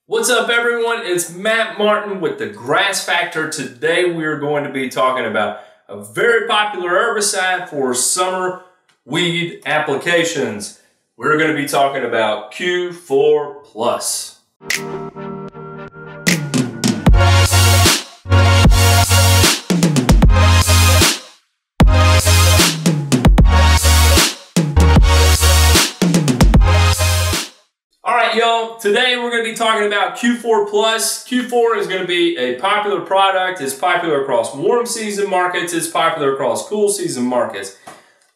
What's up everyone, it's Matt Martin with the Grass Factor. Today we are going to be talking about a very popular herbicide for summer weed applications. We're going to be talking about Q4+. Y'all, today we're going to be talking about Q4+. Q4 is going to be a popular product. It's popular across warm season markets. It's popular across cool season markets.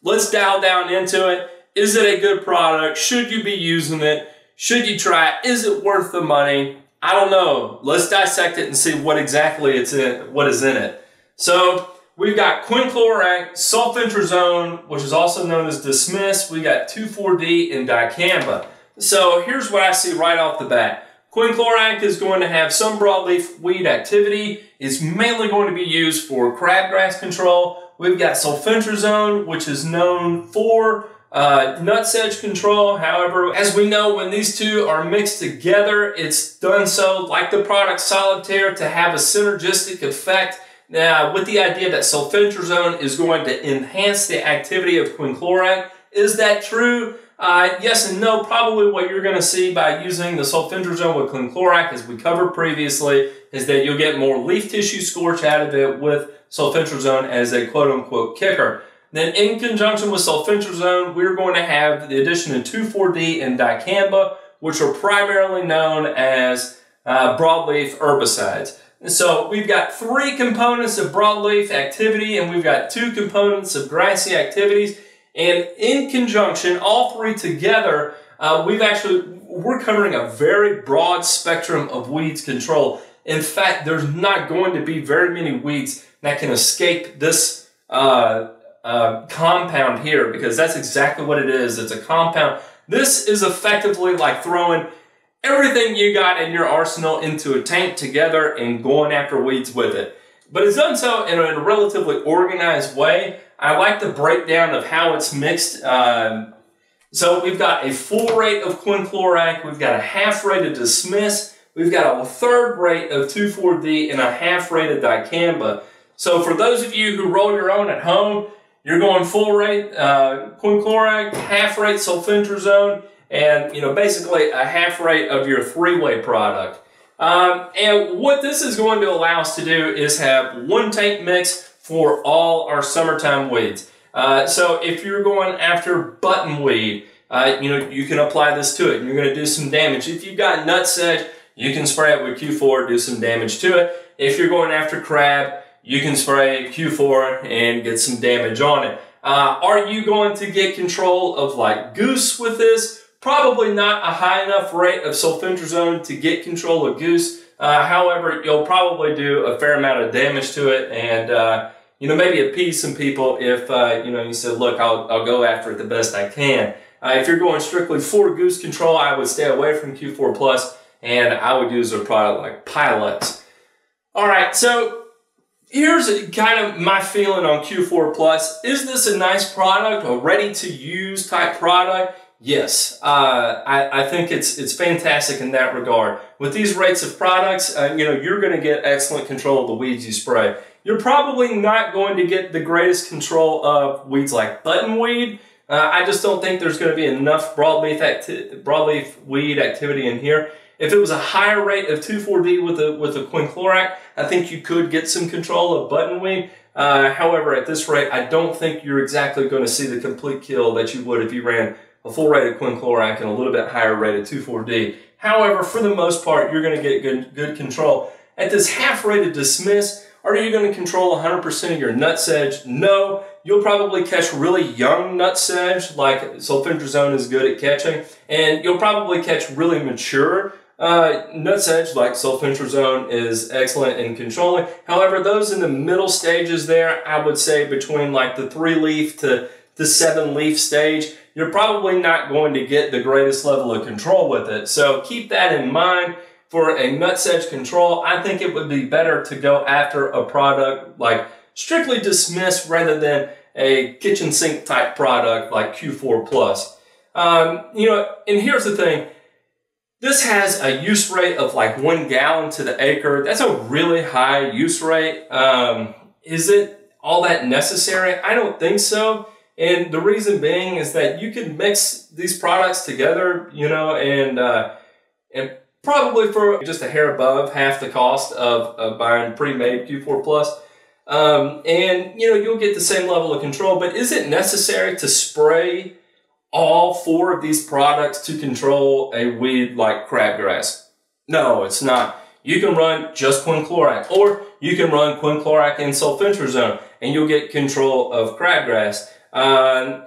Let's dial down into it. Is it a good product? Should you be using it? Should you try it? Is it worth the money? I don't know. Let's dissect it and see what exactly what is in it. So we've got quinclorac, sulfentrazone, which is also known as dismiss. We got 2,4-D and dicamba. So here's what I see right off the bat. Quinclorac is going to have some broadleaf weed activity. It's mainly going to be used for crabgrass control. We've got sulfentrazone, which is known for nutsedge control. However, as we know, when these two are mixed together, it's done so like the product Solitaire to have a synergistic effect. Now, with the idea that sulfentrazone is going to enhance the activity of quinclorac. Is that true? Yes and no. Probably what you're going to see by using the sulfentrazone with quinclorac, as we covered previously, is that you'll get more leaf tissue scorch out of it with sulfentrazone as a quote-unquote kicker. Then in conjunction with sulfentrazone, we're going to have the addition of 2,4-D and dicamba, which are primarily known as broadleaf herbicides. And so we've got 3 components of broadleaf activity, and we've got 2 components of grassy activities. And in conjunction, all 3 together, we're covering a very broad spectrum of weeds control. In fact, there's not going to be very many weeds that can escape this compound here, because that's exactly what it is. It's a compound. This is effectively like throwing everything you got in your arsenal into a tank together and going after weeds with it. But it's done so in a relatively organized way. I like the breakdown of how it's mixed. So we've got a full rate of quinclorac, we've got a half rate of dismiss, we've got a third rate of 2,4-D, and a half rate of dicamba. So for those of you who roll your own at home, you're going full rate quinclorac, half rate sulfentrazone, and basically a half rate of your 3-way product. And what this is going to allow us to do is have one tank mix for all our summertime weeds. So if you're going after buttonweed, you can apply this to it and you're going to do some damage. If you've got nutsedge, you can spray it with Q4, do some damage to it. If you're going after crab, you can spray Q4 and get some damage on it. Are you going to get control of like goose with this? Probably not a high enough rate of sulfentrazone to get control of goose. However, you'll probably do a fair amount of damage to it, and maybe appease some people if you said, look, I'll go after it the best I can. If you're going strictly for goose control, I would stay away from Q4+, and I would use a product like Pilex. All right, so here's kind of my feeling on Q4+. Is this a nice product, a ready-to-use type product? Yes, I think it's fantastic in that regard. With these rates of products, you're going to get excellent control of the weeds you spray. You're probably not going to get the greatest control of weeds like buttonweed. I just don't think there's going to be enough broadleaf weed activity in here. If it was a higher rate of 2,4-D with a quinclorac, I think you could get some control of buttonweed. However, at this rate, I don't think you're exactly going to see the complete kill that you would if you ran a full rate of quinclorac and a little bit higher rate of 2,4-D. However, for the most part, you're going to get good control. At this half rate of dismiss, are you going to control 100% of your nutsedge? No. You'll probably catch really young nutsedge, like sulfentrazone is good at catching, and you'll probably catch really mature nutsedge, like sulfentrazone is excellent in controlling. However, those in the middle stages there, I would say between like the 3-leaf to the 7-leaf stage, you're probably not going to get the greatest level of control with it. So keep that in mind. For a nutsedge control, I think it would be better to go after a product like strictly dismiss rather than a kitchen sink type product like Q4+. And here's the thing. This has a use rate of like 1 gallon to the acre. That's a really high use rate. Is it all that necessary? I don't think so. And the reason being is that you can mix these products together, you know, and probably for just a hair above half the cost of buying pre-made Q4 Plus. And, you know, you'll get the same level of control. But is it necessary to spray all 4 of these products to control a weed like crabgrass? No, it's not. You can run just quinclorac, or you can run quinclorac and sulfentrazone, and you'll get control of crabgrass.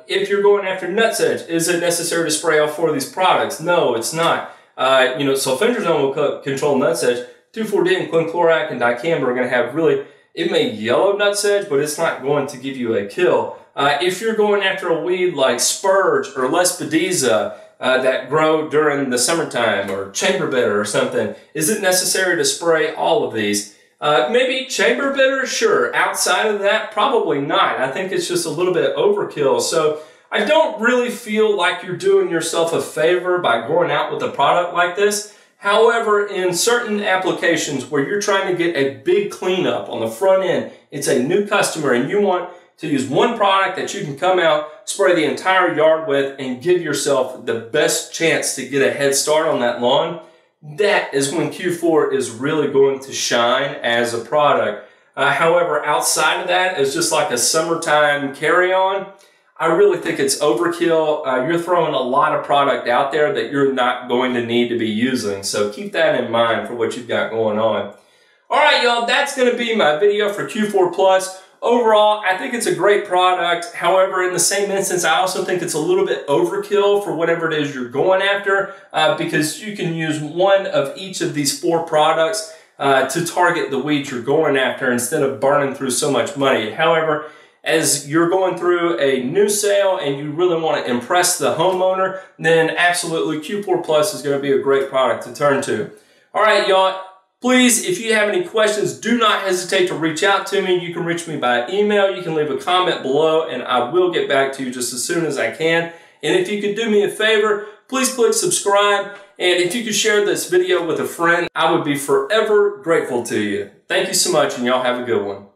If you're going after nutsedge, is it necessary to spray all 4 of these products? No, it's not. You know, sulfentrazone will control nutsedge. 2,4-D and quinclorac and dicamba are going to have really, it may yellow nutsedge, but it's not going to give you a kill. If you're going after a weed like spurge or lespedeza that grow during the summertime, or chamber bitter or something, is it necessary to spray all of these? Maybe chamber bitter, sure. Outside of that, probably not. I think it's just a little bit overkill. So I don't really feel like you're doing yourself a favor by going out with a product like this. However, in certain applications where you're trying to get a big cleanup on the front end, it's a new customer and you want to use one product that you can come out, spray the entire yard with, and give yourself the best chance to get a head start on that lawn, that is when Q4 is really going to shine as a product. However, outside of that, it's just like a summertime carry-on. I really think it's overkill. You're throwing a lot of product out there that you're not going to need to be using. So keep that in mind for what you've got going on. All right, y'all, that's going to be my video for Q4 Plus. Overall, I think it's a great product. However, in the same instance, I also think it's a little bit overkill for whatever it is you're going after, because you can use one of each of these 4 products to target the weeds you're going after instead of burning through so much money. However, as you're going through a new sale and you really want to impress the homeowner, then absolutely Q4 Plus is going to be a great product to turn to. All right, y'all. Please, if you have any questions, do not hesitate to reach out to me. You can reach me by email. You can leave a comment below, and I will get back to you just as soon as I can. And if you could do me a favor, please click subscribe. And if you could share this video with a friend, I would be forever grateful to you. Thank you so much, and y'all have a good one.